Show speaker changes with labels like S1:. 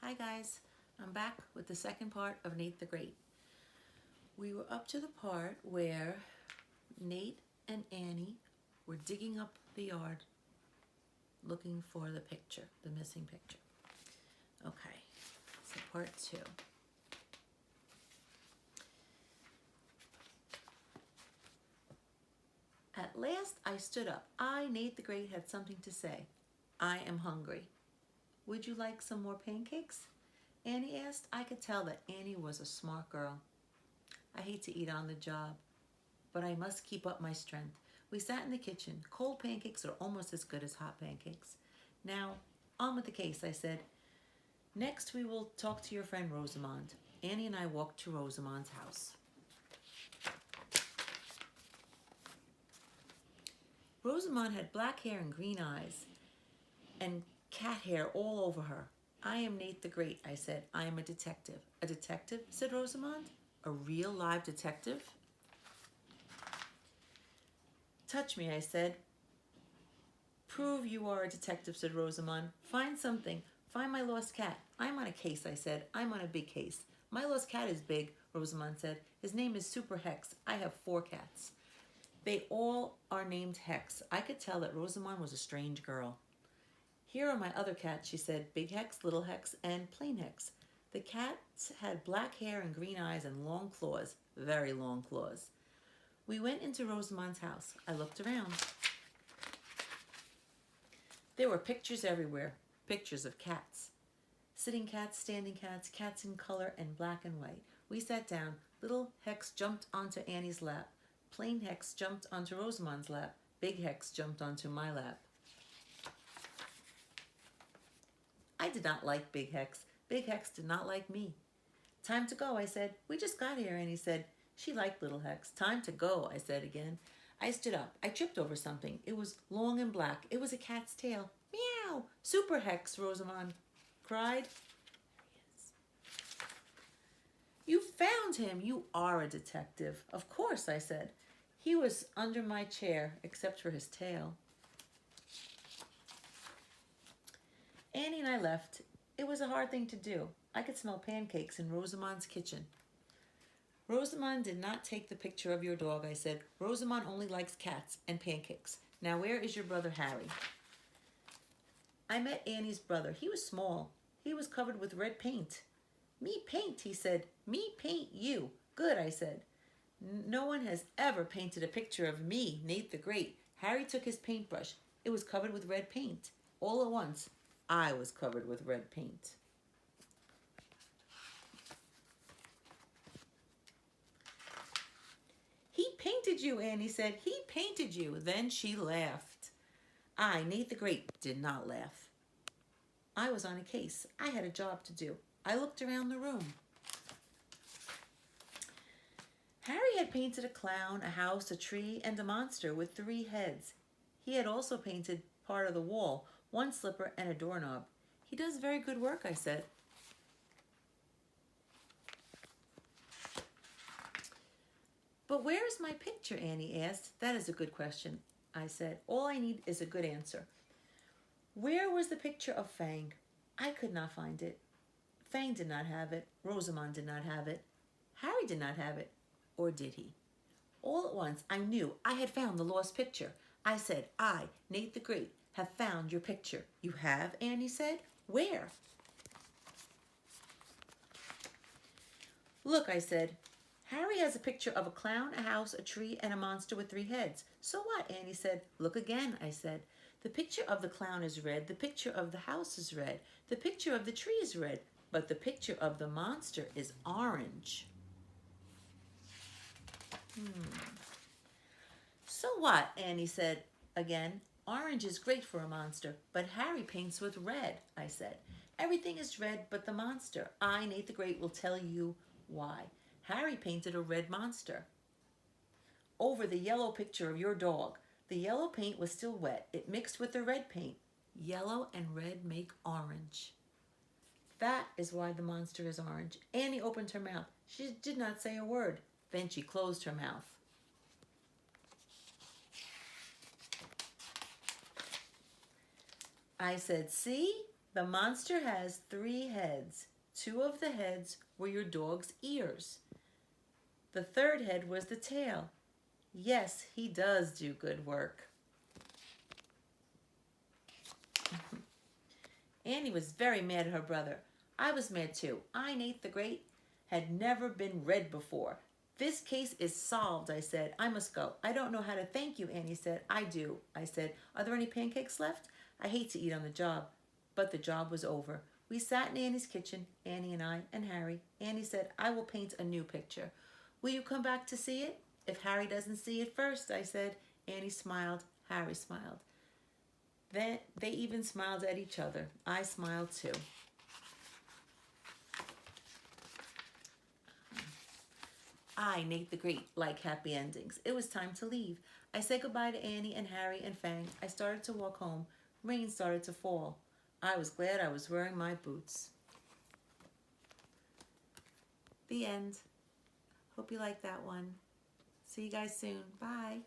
S1: Hi guys, I'm back with the second part of Nate the Great. We were up to the part where Nate and Annie were digging up the yard looking for the picture, the missing picture. Okay, so part two. At last I stood up. I, Nate the Great, had something to say. I am hungry. Would you like some more pancakes? Annie asked. I could tell that Annie was a smart girl. I hate to eat on the job, but I must keep up my strength. We sat in the kitchen. Cold pancakes are almost as good as hot pancakes. Now, on with the case, I said. Next, we will talk to your friend Rosamond. Annie and I walked to Rosamond's house. Rosamond had black hair and green eyes and cat hair all over her. I am Nate the Great, I said. I am a detective. A detective? Said Rosamond. A real live detective? Touch me, I said. Prove you are a detective, said Rosamond. Find something. Find my lost cat. I'm on a case, I said. I'm on a big case. My lost cat is big, Rosamond said. His name is Super Hex. I have 4 cats. They all are named Hex. I could tell that Rosamond was a strange girl. Here are my other cats, she said. Big Hex, Little Hex, and Plain Hex. The cats had black hair and green eyes and long claws. Very long claws. We went into Rosamond's house. I looked around. There were pictures everywhere, pictures of cats. Sitting cats, standing cats, cats in color and black and white. We sat down. Little Hex jumped onto Annie's lap. Plain Hex jumped onto Rosamond's lap. Big Hex jumped onto my lap. I did not like Big Hex. Big Hex did not like me. Time to go, I said. We just got here, Annie said. She liked Little Hex. Time to go, I said again. I stood up. I tripped over something. It was long and black. It was a cat's tail. Meow! Super Hex, Rosamond cried. You found him. You are a detective. Of course, I said. He was under my chair, except for his tail. Annie and I left. It was a hard thing to do. I could smell pancakes in Rosamond's kitchen. Rosamond did not take the picture of your dog, I said. Rosamond only likes cats and pancakes. Now where is your brother Harry? I met Annie's brother. He was small. He was covered with red paint. Me paint, he said. Me paint you. Good, I said. No one has ever painted a picture of me, Nate the Great. Harry took his paintbrush. It was covered with red paint. All at once, I was covered with red paint. He painted you, Annie said. He painted you. Then she laughed. I, Nate the Great, did not laugh. I was on a case. I had a job to do. I looked around the room. Harry had painted a clown, a house, a tree, and a monster with 3 heads. He had also painted part of the wall, 1 slipper, and a doorknob. He does very good work, I said. But where is my picture, Annie asked. That is a good question, I said. All I need is a good answer. Where was the picture of Fang? I could not find it. Fang did not have it. Rosamond did not have it. Harry did not have it. Or did he? All at once, I knew I had found the lost picture. I said, I, Nate the Great, have found your picture. You have? Annie said. Where? Look, I said. Harry has a picture of a clown, a house, a tree, and a monster with 3 heads. So what? Annie said. Look again, I said. The picture of the clown is red. The picture of the house is red. The picture of the tree is red. But the picture of the monster is orange. So what? Annie said again. Orange is great for a monster, but Harry paints with red, I said. Everything is red but the monster. I, Nate the Great, will tell you why. Harry painted a red monster over the yellow picture of your dog. The yellow paint was still wet. It mixed with the red paint. Yellow and red make orange. That is why the monster is orange. Annie opened her mouth. She did not say a word. Then she closed her mouth. I said, see? The monster has 3 heads. 2 of the heads were your dog's ears. The third head was the tail. Yes, he does do good work. Annie was very mad at her brother. I was mad too. I, Nate the Great, had never been read before. This case is solved, I said. I must go. I don't know how to thank you, Annie said. I do, I said. Are there any pancakes left? I hate to eat on the job. But the job was over. We sat in Annie's kitchen, Annie and I and Harry. Annie said, I will paint a new picture. Will you come back to see it? If Harry doesn't see it first, I said. Annie smiled. Harry smiled. Then they even smiled at each other. I smiled too. I, Nate the Great, like happy endings. It was time to leave. I said goodbye to Annie and Harry and Fang. I started to walk home. Rain started to fall. I was glad I was wearing my boots. The end. Hope you liked that one. See you guys soon. Bye.